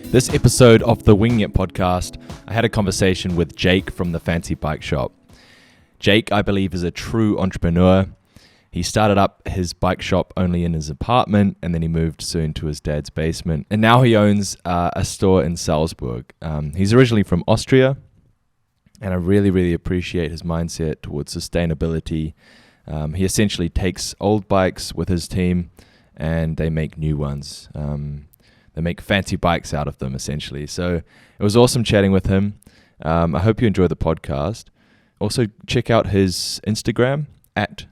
This episode of the Winging It podcast, I had a conversation with Jake from the Fanzy Bike Shop. Jake, I believe, is a true entrepreneur. He started up his bike shop only in his apartment, and then he moved soon to his dad's basement. And now he owns a store in Salzburg. He's originally from Austria, and I really, really appreciate his mindset towards sustainability. He essentially takes old bikes with his team, and they make new ones. They make fancy bikes out of them, essentially. So it was awesome chatting with him. I hope you enjoy the podcast. Also, check out his Instagram at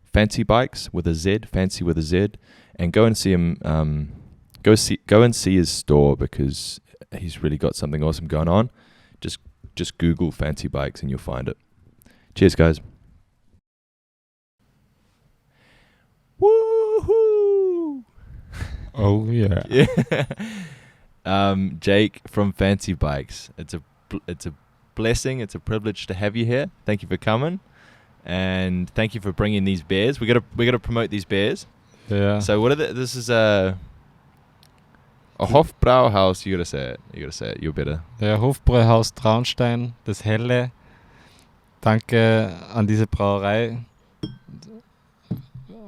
Fanzy Bikes with a Z, Fancy with a Z, and go and see him. Go and see his store because he's really got something awesome going on. Just Google Fanzy Bikes and you'll find it. Cheers, guys. Woohoo! Oh yeah. Jake from Fanzy Bikes. It's a blessing. It's a privilege to have you here. Thank you for coming, and thank you for bringing these beers. We gotta promote these beers. Yeah. So what are this is a Hofbrauhaus. You gotta say it. You're better. Der Hofbräuhaus Traunstein, das Helle. Danke an diese Brauerei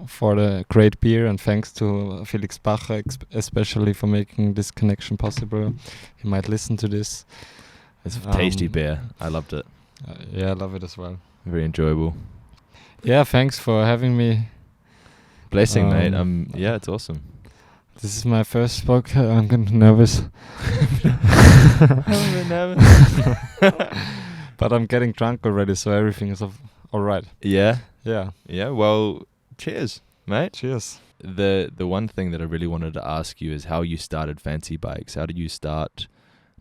for the great beer, and thanks to Felix Bacher especially for making this connection possible. He might listen to this. It's a tasty beer. I loved it. Yeah, I love it as well. Very enjoyable. Yeah, thanks for having me. Blessing, mate. Yeah, it's awesome. This is my first podcast. I'm getting nervous. I'm a bit nervous. But I'm getting drunk already, so everything is all right. Yeah. Yeah. Yeah. Well, cheers, mate. Cheers. The one thing that I really wanted to ask you is how you started Fanzy Bikes. How did you start,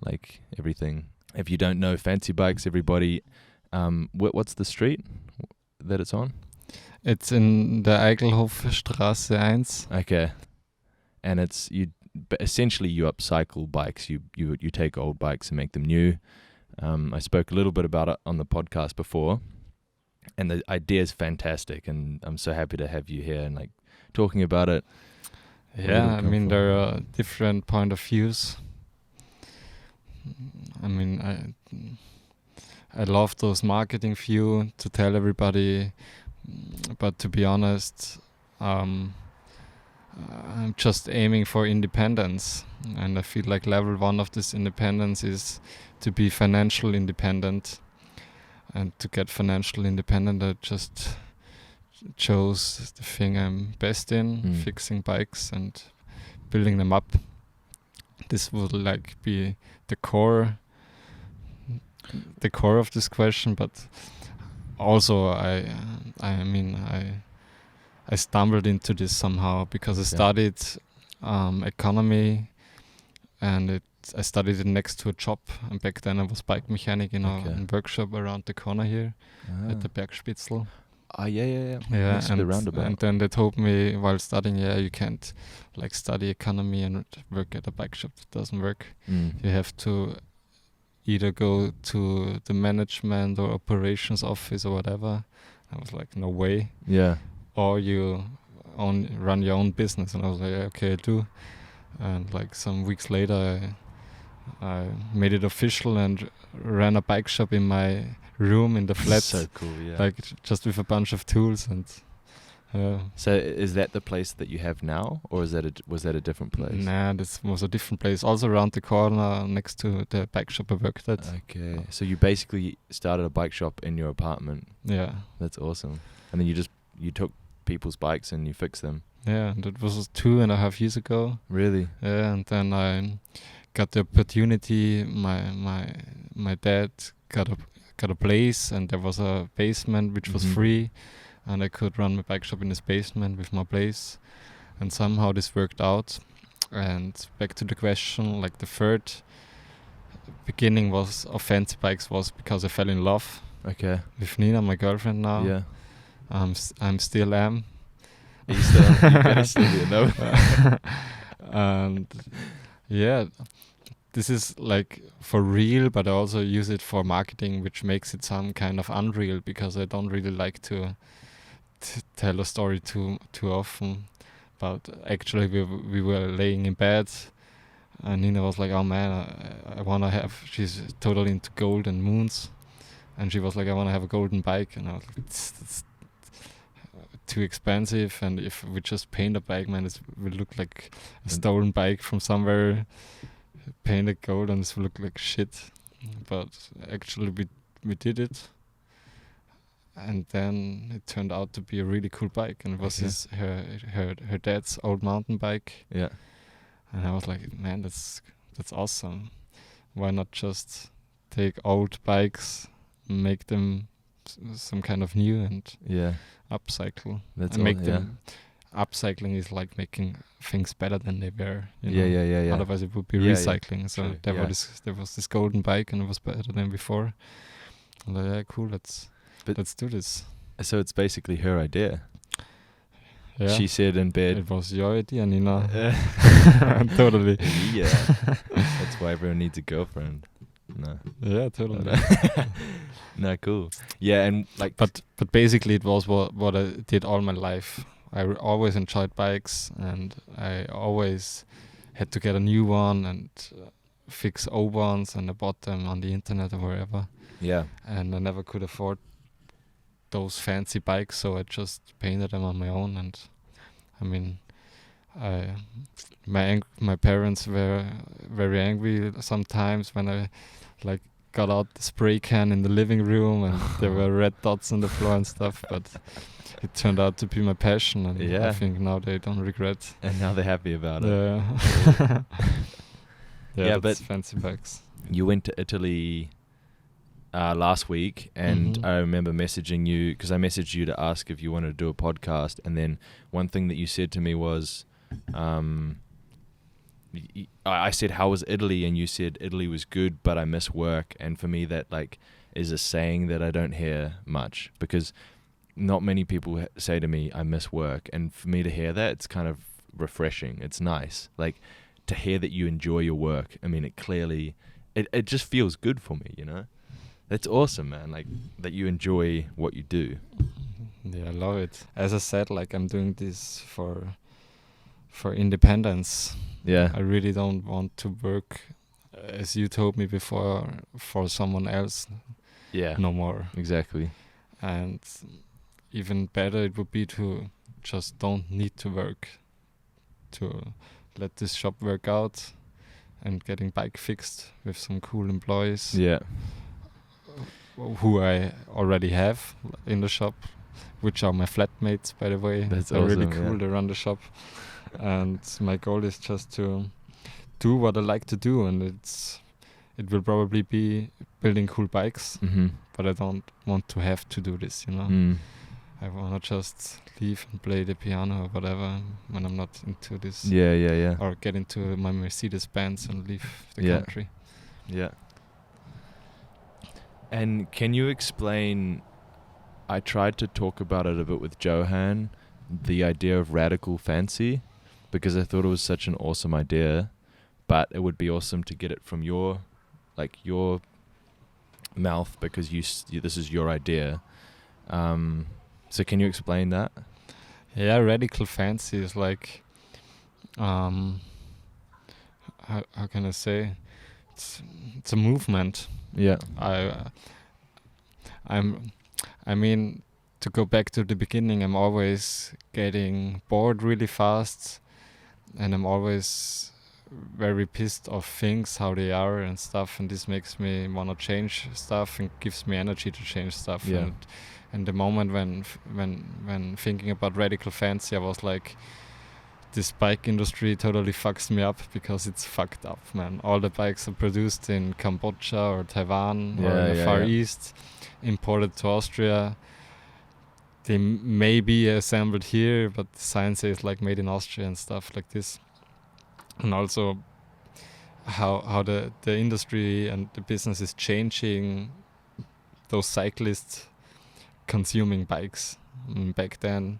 like, everything? If you don't know Fanzy Bikes, everybody, what's the street that it's on? It's in the Eichelhofstraße 1. Okay. And it's essentially you upcycle bikes. You take old bikes and make them new. I spoke a little bit about it on the podcast before, and the idea is fantastic, and I'm so happy to have you here and like talking about it. Yeah, I mean there are different point of views. I mean I love those marketing view to tell everybody, but to be honest, I'm just aiming for independence, and I feel like level 1 of this independence is to be financial independent. And to get financial independent, I just chose the thing I'm best in, fixing bikes and building them up. This would like be the core of this question, but also I stumbled into this somehow because I studied economy, and I studied it next to a job, and back then I was bike mechanic in a workshop around the corner here at the Bergspitzel. Yeah. Yeah, the roundabout. And then they told me while studying, you can't like study economy and work at a bike shop. It doesn't work. You have to either go to the management or operations office or whatever. I was like, no way. Yeah. Or you run your own business, and I was like, okay, I do. And like some weeks later, I made it official and ran a bike shop in my room in the flat. So cool, yeah. Like just with a bunch of tools and. So is that the place that you have now, or was that a different place? Nah, this was a different place. Also around the corner, next to the bike shop I worked at. Okay, so you basically started a bike shop in your apartment. Yeah. That's awesome. And then you took people's bikes and you fixed them. Yeah, that was 2.5 years ago. Really? Yeah, and then I got the opportunity. My dad got a place, and there was a basement which was free, and I could run my bike shop in this basement with my place, and somehow this worked out. And back to the question, like the third beginning of Fanzy Bikes was because I fell in love. Okay. With Nina, my girlfriend now. Yeah. I'm still am. You better still be, no? And yeah, this is like for real, but I also use it for marketing, which makes it some kind of unreal because I don't really like to tell a story too often. But actually, we were laying in bed, And Nina was like, oh man, I want to have, she's totally into gold and moons. And she was like, I want to have a golden bike. And I was like, it's too expensive. And if we just paint a bike, man, it will look like a stolen bike from somewhere, painted gold, and it will look like shit. But actually we did it. And then it turned out to be a really cool bike. And it was her dad's old mountain bike. Yeah. And I was like, man, that's awesome. Why not just take old bikes, make them some kind of new, and upcycle? That's and make them. Upcycling is like making things better than they were. Yeah. Otherwise, it would be recycling. So there was this golden bike, and it was better than before. And like, yeah, cool. Let's do this. So it's basically her idea. Yeah. She said in bed. It was your idea, Nina. Totally. Yeah. That's why everyone needs a girlfriend. No. Yeah, totally. No, cool. Yeah, and like. But basically, it was what I did all my life. I always enjoyed bikes, and I always had to get a new one and fix old ones, and I bought them on the internet or wherever. Yeah. And I never could afford those fancy bikes, so I just painted them on my own. And I mean, my parents were very angry sometimes when I like got out the spray can in the living room and there were red dots on the floor and stuff, but it turned out to be my passion, and I think now they don't regret. And now they're happy about it. Yeah. Yeah, but fancy bikes. You went to Italy last week, and I remember messaging you, because I messaged you to ask if you wanted to do a podcast, and then one thing that you said to me was, I said, how was Italy? And you said Italy was good, but I miss work. And for me, that like is a saying that I don't hear much, because not many people say to me, I miss work. And for me to hear that, it's kind of refreshing. It's nice. Like to hear that you enjoy your work. I mean, it just feels good for me, you know? That's awesome, man. Like that you enjoy what you do. Yeah, I love it. As I said, like I'm doing this for independence. Yeah. I really don't want to work, as you told me before, for someone else. Yeah. No more. Exactly. And even better it would be to just don't need to work, to let this shop work out and getting bike fixed with some cool employees. Yeah. Who I already have in the shop, which are my flatmates, by the way. That's They're awesome, really cool. They run the shop. And my goal is just to do what I like to do, and it will probably be building cool bikes, but I don't want to have to do this, you know. I want to just leave and play the piano or whatever when I'm not into this. Yeah. Or get into my Mercedes Benz and leave the country. Yeah. And can you explain, I tried to talk about it a bit with Johan, the idea of radical fancy, because I thought it was such an awesome idea, but it would be awesome to get it from your mouth, because this is your idea. So can you explain that? Yeah, radical fancy is like, how can I say? It's a movement. Yeah. I mean, to go back to the beginning, I'm always getting bored really fast, and I'm always very pissed off things, how they are and stuff, and this makes me want to change stuff and gives me energy to change stuff. Yeah. And the moment when thinking about radical fancy, I was like, this bike industry totally fucks me up, because it's fucked up, man. All the bikes are produced in Cambodia or Taiwan or in the Far East, imported to Austria. They may be assembled here, but the sign says like made in Austria and stuff like this. And also how the industry and the business is changing those cyclists consuming bikes. I mean, back then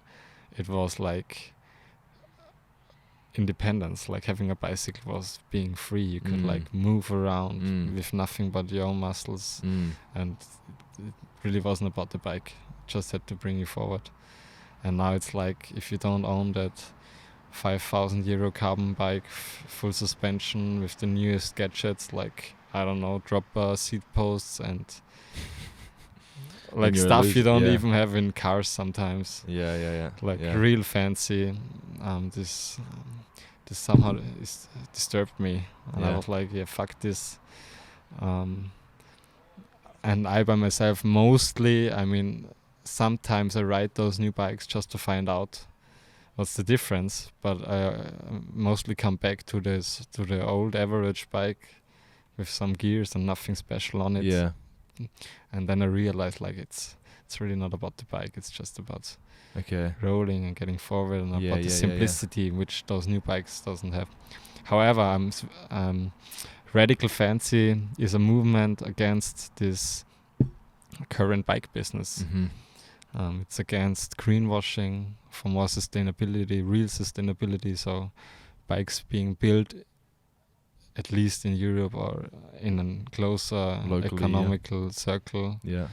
it was like independence, like having a bicycle was being free. You could like move around with nothing but your own muscles, and it really wasn't about the bike, it just had to bring you forward. And now it's like, if you don't own that €5,000 carbon bike, full suspension with the newest gadgets, like, I don't know, dropper, seat posts, and like stuff you don't even have in cars sometimes. Like real fancy. This somehow disturbed me, and I was like, yeah, fuck this. And I by myself mostly, I mean, sometimes I ride those new bikes just to find out what's the difference, but I mostly come back to the old average bike with some gears and nothing special on it. Yeah. And then I realized, like, it's really not about the bike, it's just about rolling and getting forward, and about the simplicity which those new bikes doesn't have. However, Radical Fancy is a movement against this current bike business. It's against greenwashing, for more sustainability, real sustainability. So bikes being built, at least in Europe or in a closer locally, economical circle. Yeah.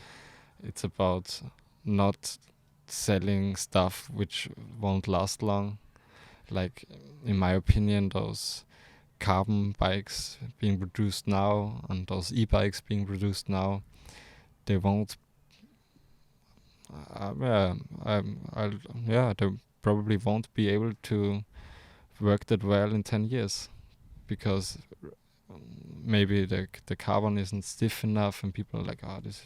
It's about not selling stuff which won't last long. Like, in my opinion, those carbon bikes being produced now and those e-bikes being produced now, they won't they probably won't be able to work that well in 10 years, because maybe the carbon isn't stiff enough, and people are like, this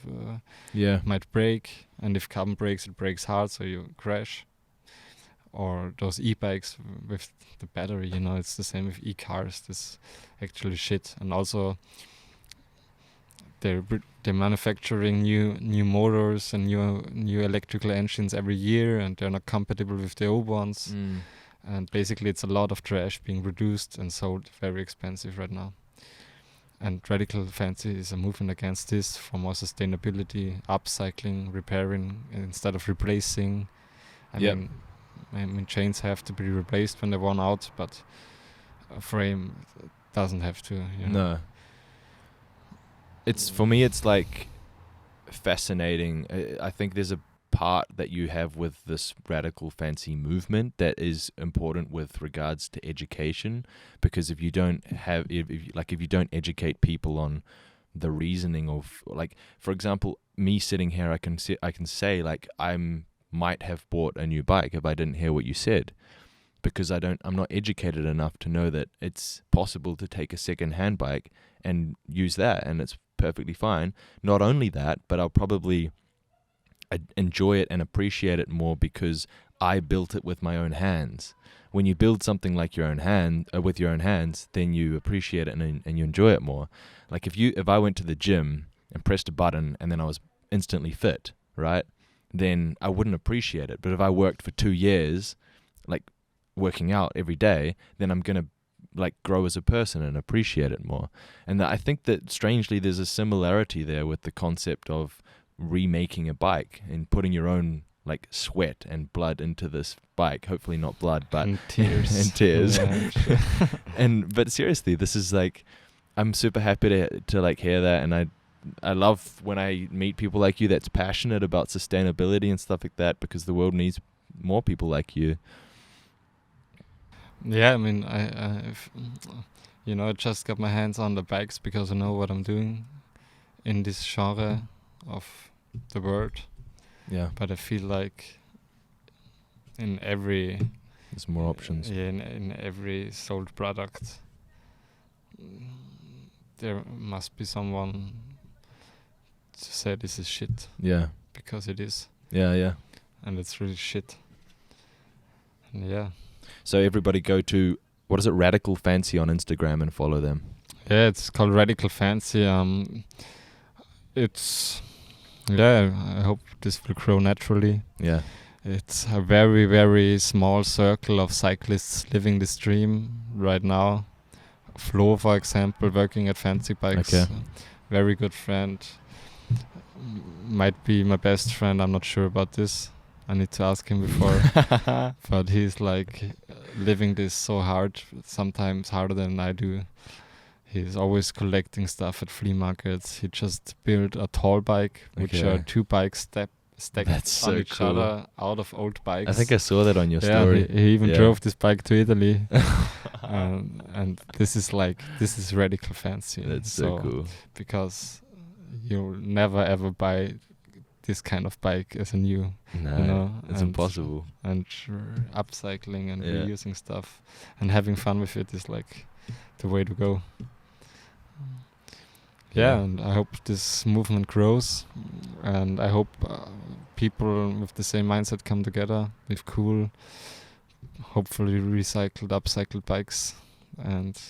might break, and if carbon breaks, it breaks hard, so you crash. Or those e-bikes with the battery, it's the same with e-cars. This actually shit. And also they're manufacturing new motors and new electrical engines every year, and they're not compatible with the old ones. And basically it's a lot of trash being produced and sold very expensive right now. And Radical Fancy is a movement against this, for more sustainability, upcycling, repairing instead of replacing. I mean, chains have to be replaced when they run out, but a frame doesn't have to. No. For me, it's like fascinating. I think there's a part that you have with this Radical Fancy movement that is important with regards to education, because if you don't educate people on the reasoning of, like, for example, me sitting here, I can say like, might have bought a new bike if I didn't hear what you said, because I'm not educated enough to know that it's possible to take a second-hand bike and use that, and it's perfectly fine. Not only that, but I'll probably enjoy it and appreciate it more because I built it with my own hands. When you build something like with your own hands, then you appreciate it and you enjoy it more. Like if I went to the gym and pressed a button and then I was instantly fit, right? Then I wouldn't appreciate it. But if I worked for 2 years, like working out every day, then I'm going to like grow as a person and appreciate it more. And I think that strangely there's a similarity there with the concept of remaking a bike and putting your own like sweat and blood into this bike. Hopefully not blood, but and tears. And tears. Yeah, sure. But seriously, this is like, I'm super happy to like hear that, and I love when I meet people like you that's passionate about sustainability and stuff like that, because the world needs more people like you. Yeah, I mean, I just got my hands on the bikes because I know what I'm doing in this genre of the world. Yeah. But I feel like there's more options. In every sold product, there must be someone to say this is shit. Yeah. Because it is. Yeah. And it's really shit. And yeah. So everybody go to, what is it, Radical Fancy on Instagram and follow them. Yeah, it's called Radical Fancy. I hope this will grow naturally. Yeah. It's a very, very small circle of cyclists living this dream right now. Flo, for example, working at Fanzy Bikes. Okay. Very good friend. Might be my best friend. I'm not sure about this. I need to ask him before. But he's like living this so hard, sometimes harder than I do. He's always collecting stuff at flea markets. He just built a tall bike, which are 2 bikes stacked That's on so each cool. other out of old bikes. I think I saw that on your Yeah, story. he even Yeah. drove this bike to Italy. And this is radical fancy. That's so cool. Because you'll never ever buy this kind of bike as a new, No, you know, it's impossible. and upcycling and Yeah. reusing stuff and having fun with it is like the way to go. Yeah, and I hope this movement grows, and I hope people with the same mindset come together with cool, hopefully recycled, upcycled bikes, and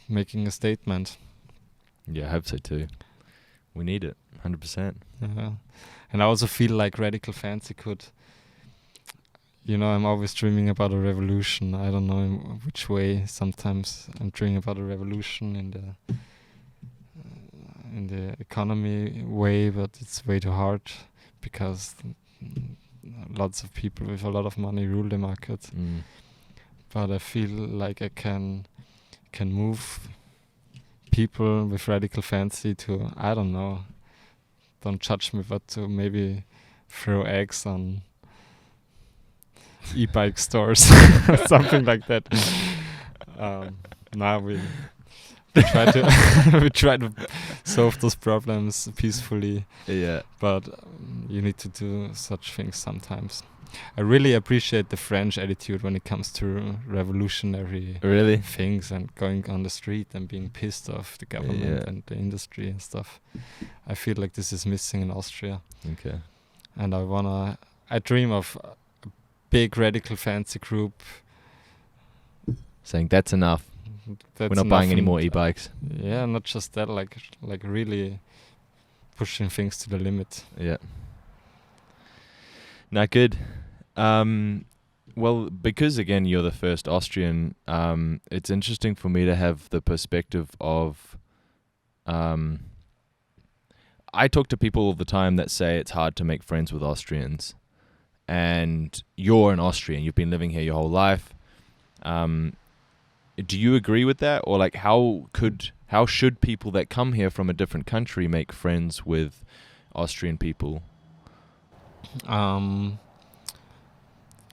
making a statement. Yeah, I hope so too. We need it, 100%. And I also feel like Radical Fancy could, you know, I'm always dreaming about a revolution. I don't know in which way. Sometimes I'm dreaming about a revolution in the economy way, but it's way too hard because lots of people with a lot of money rule the market. Mm. But I feel like I can move people with Radical Fancy to, I don't know, don't judge me, but to maybe throw eggs on e-bike stores, something like that. Now we try to we try to solve those problems peacefully. Yeah. But you need to do such things sometimes. I really appreciate the French attitude when it comes to revolutionary Really? things and going on the street and being pissed off the government and the industry and stuff. I feel like this is missing in Austria. Okay. And I dream of a big Radical Fancy group. Saying that's enough. That's We're not buying any enough, more and, e-bikes. Yeah, not just that, like really pushing things to the limit. Yeah. Not good. Well, because again you're the first Austrian, it's interesting for me to have the perspective of. I talk to people all the time that say it's hard to make friends with Austrians, and you're an Austrian. You've been living here your whole life. Do you agree with that, or like how should people that come here from a different country make friends with Austrian people?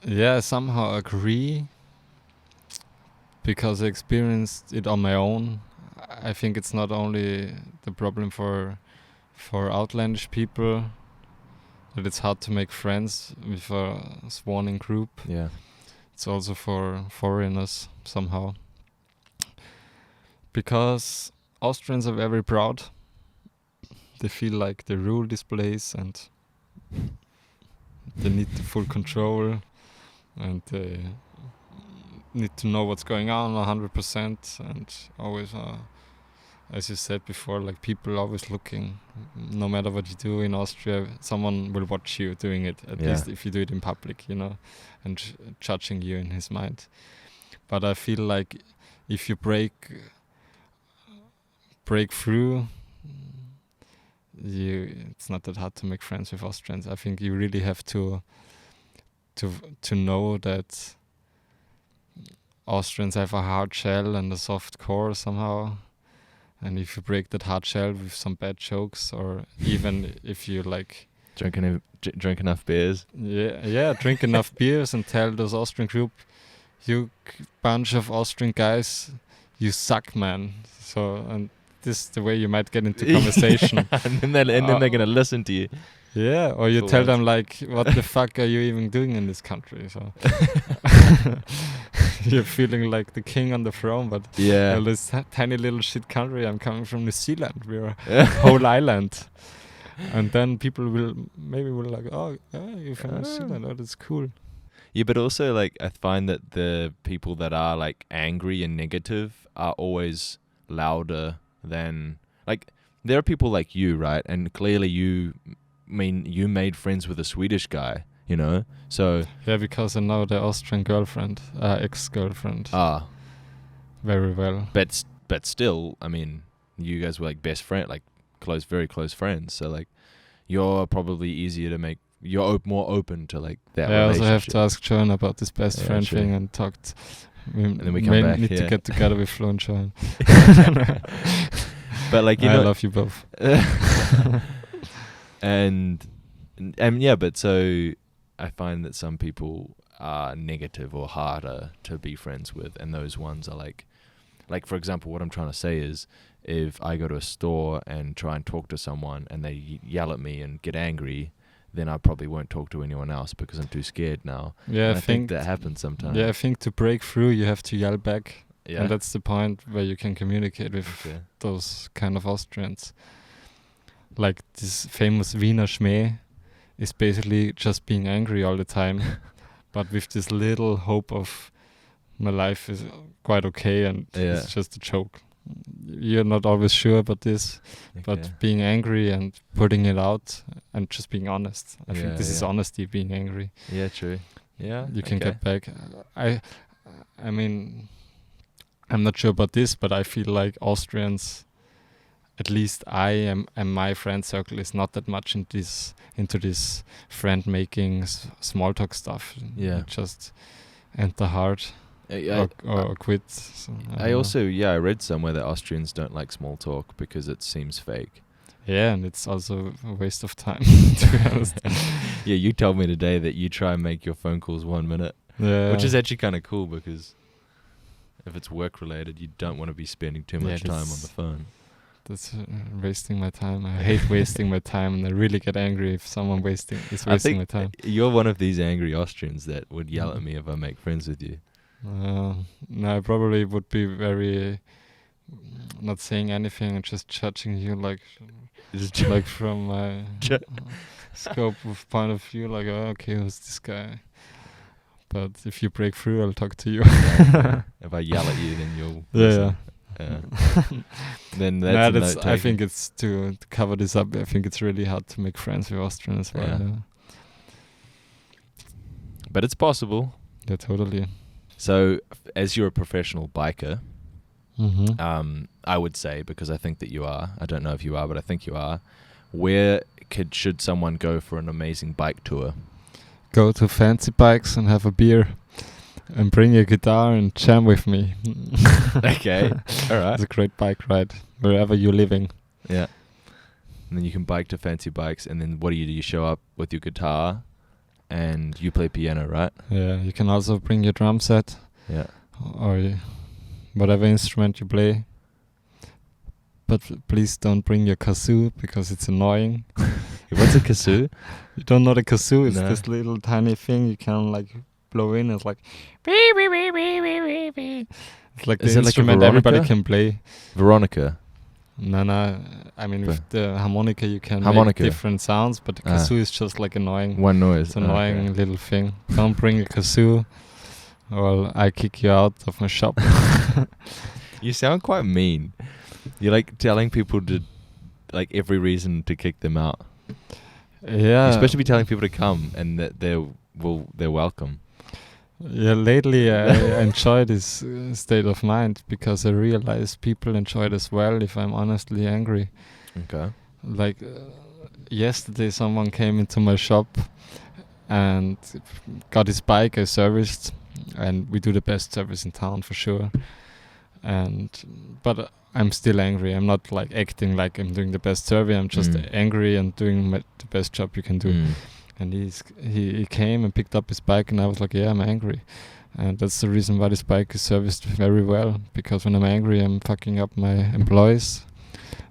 Yeah, somehow agree because I experienced it on my own. I think it's not only the problem for outlandish people that it's hard to make friends with a swarming group. Yeah. It's also for foreigners somehow. Because Austrians are very proud. They feel like they rule this place and they need the full control and they need to know what's going on 100% and always, as you said before, like people always looking. No matter what you do in Austria, someone will watch you doing it, at least if you do it in public, you know, and judging you in his mind. But I feel like if you break through, it's not that hard to make friends with Austrians. I think you really have to know that Austrians have a hard shell and a soft core somehow. And if you break that hard shell with some bad jokes, or even if you like drink enough beers, drink enough beers and tell those Austrian group, you bunch of Austrian guys, you suck, man. So, and this is the way you might get into conversation. and then they're gonna listen to you. Yeah, or you tell them like, what the fuck are you even doing in this country? So you're feeling like the king on the throne, but well, this tiny little shit country, I'm coming from New Zealand, we're a whole island. And then people will like, oh, yeah, you're from New Zealand, oh, that's cool. Yeah, but also like I find that the people that are like angry and negative are always louder than like there are people like you, right? And clearly you made friends with a Swedish guy, you know? So yeah, because I know the Austrian girlfriend, ex-girlfriend. Very well. But still, I mean, you guys were like best friend, like very close friends. So like you're probably easier to make. You're more open to like that. I also have to ask John about this best friend thing and talked. And then we come back. Need to get together with Flo and John. But like I love you both. And Yeah, but so I find that some people are negative or harder to be friends with, and those ones are like for example, what I'm trying to say is, if I go to a store and try and talk to someone and they yell at me and get angry, then I probably won't talk to anyone else because I'm too scared now. Yeah, And I think that happens sometimes. Yeah, I think to break through, you have to yell back. Yeah. And that's the point where you can communicate with those kind of Austrians. Like this famous Wiener Schmäh is basically just being angry all the time, but with this little hope of my life is quite okay and it's just a joke. You're not always sure about this, but being angry and putting it out and just being honest. I think this is honesty, being angry. Yeah, true. Yeah. You can get back. I mean, I'm not sure about this, but I feel like Austrians, at least I am, and my friend circle is not that much into this friend making, small talk stuff. Yeah. Just enter hard or quit. So, I also I read somewhere that Austrians don't like small talk because it seems fake. Yeah, and it's also a waste of time, to be honest. Yeah, you told me today that you try and make your phone calls 1 minute. Yeah. Which is actually kind of cool because if it's work related, you don't want to be spending too much time on the phone. That's wasting my time. I hate wasting my time, and I really get angry if someone is wasting my time. You're one of these angry Austrians that would yell at me if I make friends with you. No, I probably would be very not saying anything and just judging you like from my scope of point of view, like, oh, okay, who's this guy? But if you break through, I'll talk to you. If I yell at you, then you'll yeah. Then that's I think it's to cover this up. I think it's really hard to make friends with Austrians as well. Yeah. But it's possible. Yeah, totally. So, as you're a professional biker, mm-hmm. I would say, because I think that you are, I don't know if you are, but I think you are, where should someone go for an amazing bike tour? Go to Fanzy Bikes and have a beer and bring your guitar and jam with me. Okay, all right. It's a great bike ride, wherever you're living. Yeah. And then you can bike to Fancy Bikes, and then what do? You show up with your guitar and you play piano, right? Yeah, you can also bring your drum set. Yeah. Or whatever instrument you play. But please don't bring your kazoo because it's annoying. What's a kazoo? You don't know the kazoo? It's No. this little tiny thing you can like blow in. It's like beep, beep, beep, beep, beep, beep. It's like Is the it like a instrument everybody Veronica? can play. Veronica. No. I mean, with the harmonica you can make different sounds, but the kazoo is just like annoying. One noise. It's an annoying little thing. Don't bring a kazoo, or I kick you out of my shop. You sound quite mean. You're like telling people to, like, every reason to kick them out. Yeah. You're supposed to be telling people to come and that they're welcome. Yeah, lately I enjoy this state of mind because I realize people enjoy it as well if I'm honestly angry. Okay. Like yesterday someone came into my shop and got his bike I serviced, and we do the best service in town for sure. But I'm still angry. I'm not like acting like I'm doing the best survey. I'm just angry and doing the best job you can do. And he came and picked up his bike, and I was like, yeah, I'm angry. And that's the reason why this bike is serviced very well, because when I'm angry, I'm fucking up my employees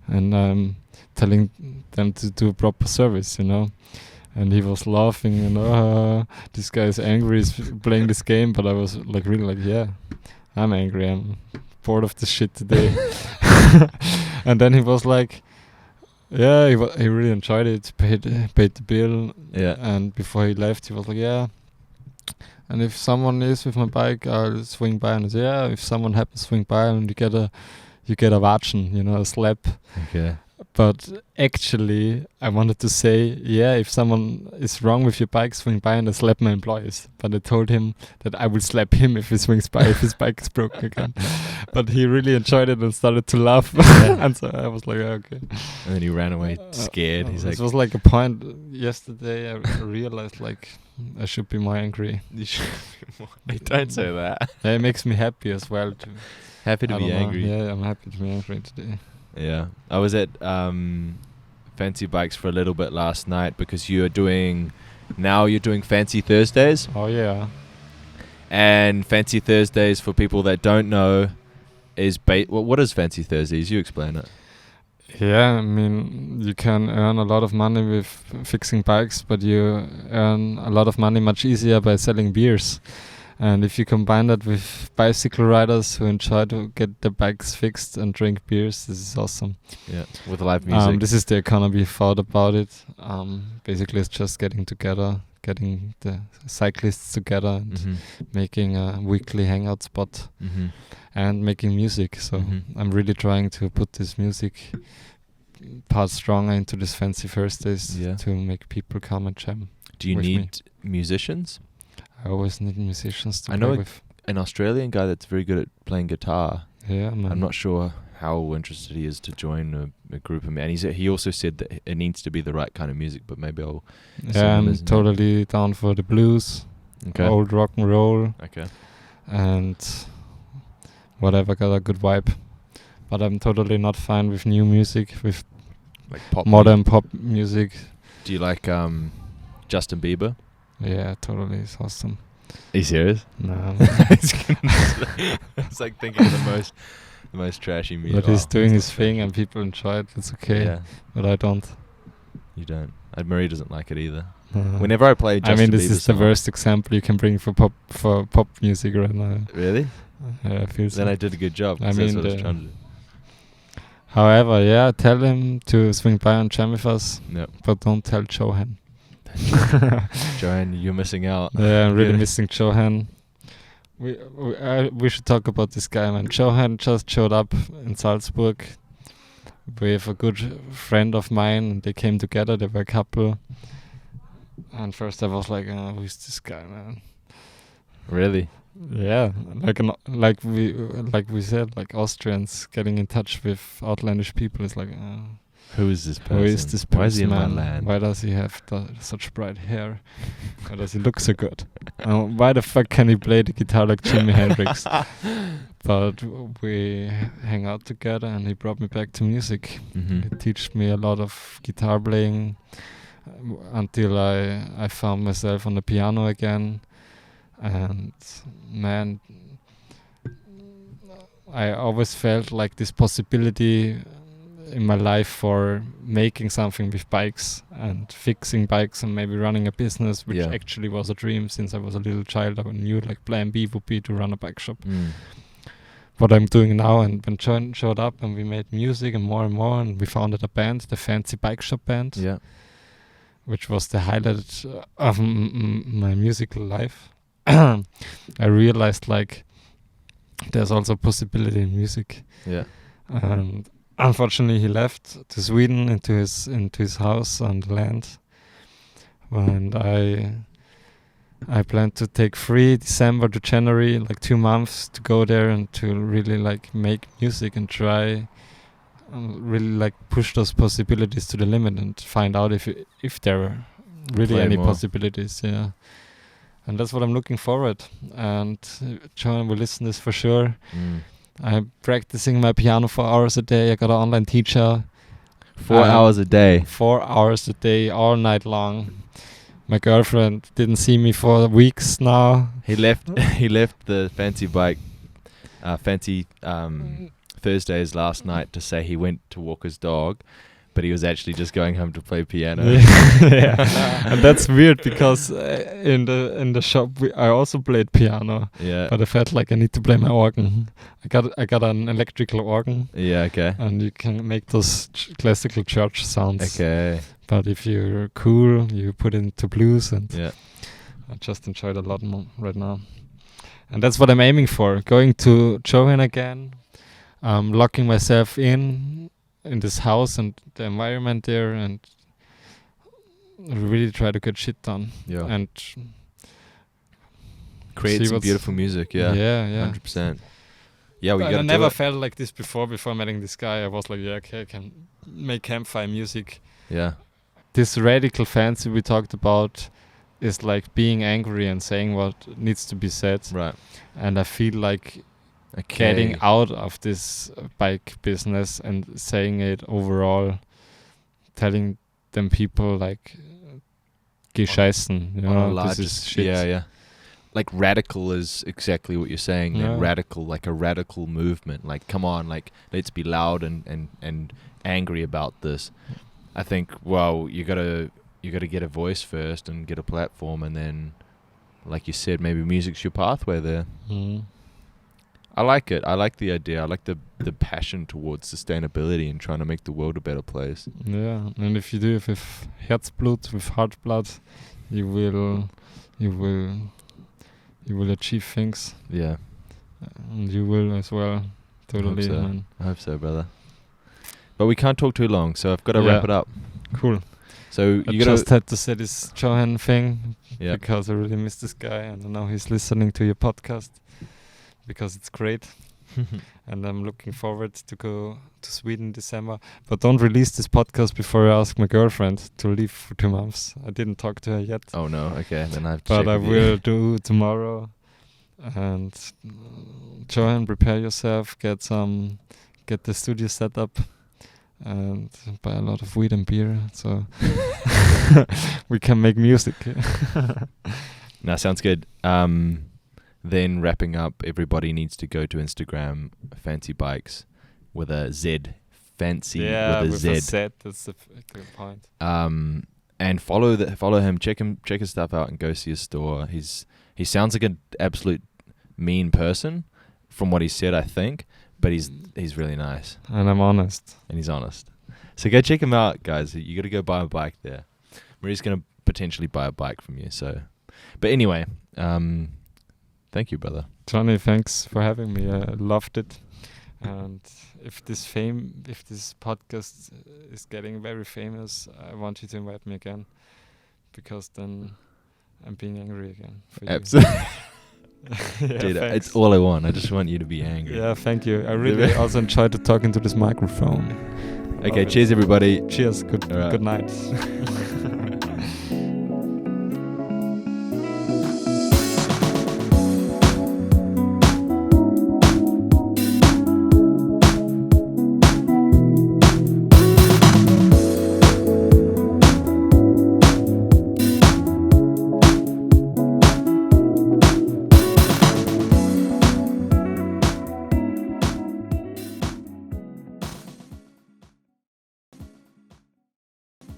and I'm telling them to do a proper service, you know. And he was laughing, and this guy is angry, he's playing this game. But I was like, really like, yeah, I'm angry. I'm bored of this shit today. And then he was like, yeah, he really enjoyed it, paid the bill. Yeah. And before he left, he was like, yeah, and if someone is with my bike, I'll swing by. And I said, yeah, if someone happens to swing by, and you get a watchen, you know, a slap. Okay. But actually, I wanted to say, yeah, if someone is wrong with your bike, swing by and I slap my employees. But I told him that I will slap him if he swings by, if his bike is broken again. But he really enjoyed it and started to laugh. And so I was like, okay. And then he ran away scared. He's like, this was like a point yesterday. I realized like I should be more angry. You should be more. Don't say that. Yeah, it makes me happy as well. Happy to be angry. Yeah, I'm happy to be angry today. Yeah, I was at Fancy Fancy Bikes for a little bit last night because you're doing Fancy Thursdays. Oh yeah. And Fancy Thursdays, for people that don't know, is what is Fancy Thursdays? You explain it. Yeah, I mean, you can earn a lot of money with fixing bikes, but you earn a lot of money much easier by selling beers. And if you combine that with bicycle riders who enjoy to get their bikes fixed and drink beers, this is awesome. Yeah, with live music. This is the economy thought about it. Basically, it's just getting together, getting the cyclists together and making a weekly hangout spot and making music. So I'm really trying to put this music part stronger into this Fancy Thursdays to make people come and jam. Do you need musicians? I always need musicians to I play know with. an Australian guy that's very good at playing guitar. Yeah, man. I'm not sure how interested he is to join a group of men. He also said that it needs to be the right kind of music, but maybe I'll... Yeah, I'm totally down for the blues, old rock and roll, and whatever got a good vibe. But I'm totally not fine with new music, with like pop modern pop music. Do you like Justin Bieber? Yeah, totally. It's awesome. Are you serious? No. It's like thinking of the most trashy music. But he's doing his thing and people enjoy it. It's okay. Yeah. But I don't. You don't. Marie doesn't like it either. No. Whenever I play Justin Bieber this is the worst example you can bring for pop music right now. Really? I feel so. Then I did a good job. I mean, that's what I was trying to do. However, yeah, tell him to swing by and jam with us. Yep. But don't tell Johan. Johan, you're missing out. Yeah, I'm really missing Johan. We should talk about this guy, man. Johan just showed up in Salzburg with a good friend of mine. And they came together. They were a couple. And first I was like, who is this guy, man? Really? Yeah, like we said, like Austrians getting in touch with outlandish people is like, who is this person? Who is this person? Why is he in my man? land? Why does he have such bright hair? Why does he look so good? Why the fuck can he play the guitar like Jimi Hendrix? But we hang out together, and he brought me back to music. He taught me a lot of guitar playing until I found myself on the piano again. And man, I always felt like this possibility in my life for making something with bikes and fixing bikes and maybe running a business, which actually was a dream since I was a little child. I knew like plan B would be to run a bike shop. What I'm doing now, and when John showed up and we made music and more, and we founded a band, the Fancy Bike Shop band, which was the highlight of my musical life. I realized like there's also possibility in music. And unfortunately he left to Sweden into his house on the land, and I planned to take free December to January, like 2 months, to go there and to really like make music and try really like push those possibilities to the limit and find out if there are really any possibilities. And that's what I'm looking forward. And John will listen to this for sure. I'm practicing my piano 4 hours a day. I got an online teacher. 4 hours a day. 4 hours a day, all night long. My girlfriend didn't see me for weeks now. He left the fancy Thursdays last night to say he went to walk his dog, but he was actually just going home to play piano. And that's weird because in the shop I also played piano. But I felt like I need to play my organ. I got an electrical organ. And you can make those classical church sounds. But if you're cool, you put it into blues, and I just enjoy it a lot more right now. And that's what I'm aiming for. Going to Johan again, locking myself in this house and the environment there, and really try to get shit done. And create some beautiful music. 100%. I never felt like this before meeting this guy. I was like, I can make campfire music. This radical fancy we talked about is like being angry and saying what needs to be said. And I feel like getting out of this bike business and saying it overall telling them people like, geh scheißen, you know, this is shit. Yeah. Like radical is exactly what you're saying. Yeah. Radical, like a radical movement. Like, come on, like let's be loud and angry about this. I think, well, you gotta get a voice first and get a platform, and then, like you said, maybe music's your pathway there. I like it. I like the idea. I like the passion towards sustainability and trying to make the world a better place. Yeah, and if you do it with Herzblut, with heart blood, you will achieve things. Yeah. And you will as well. Totally, so. man. I hope so, brother. But we can't talk too long, so I've got to wrap it up. Cool. So I you just had to say this Johan thing because I really miss this guy, and now he's listening to your podcast because it's great. And I'm looking forward to go to Sweden in December. But don't release this podcast before I ask my girlfriend to leave for 2 months. I didn't talk to her yet. Oh no, okay, then I have to But check I with will you. do tomorrow. And Johan, prepare yourself, get the studio set up, and buy a lot of weed and beer, so we can make music. No, sounds good. Then wrapping up, everybody needs to go to Instagram, Fancy Bikes, with a Z. Fancy with a Z. That's the good point. And follow him, check his stuff out, and go see his store. He sounds like an absolute mean person, from what he said, I think, but he's really nice. And I'm honest. And he's honest. So go check him out, guys. You got to go buy a bike there. Marie's gonna potentially buy a bike from you. So, but anyway, thank you, brother. Johnny, thanks for having me. I loved it. And if this podcast is getting very famous, I want you to invite me again, because then I'm being angry again for you. Absolutely. Dude, it's all I want. I just want you to be angry. Yeah, thank you. I really also enjoyed talking to this microphone. Okay, cheers, everybody. Cheers. Good night.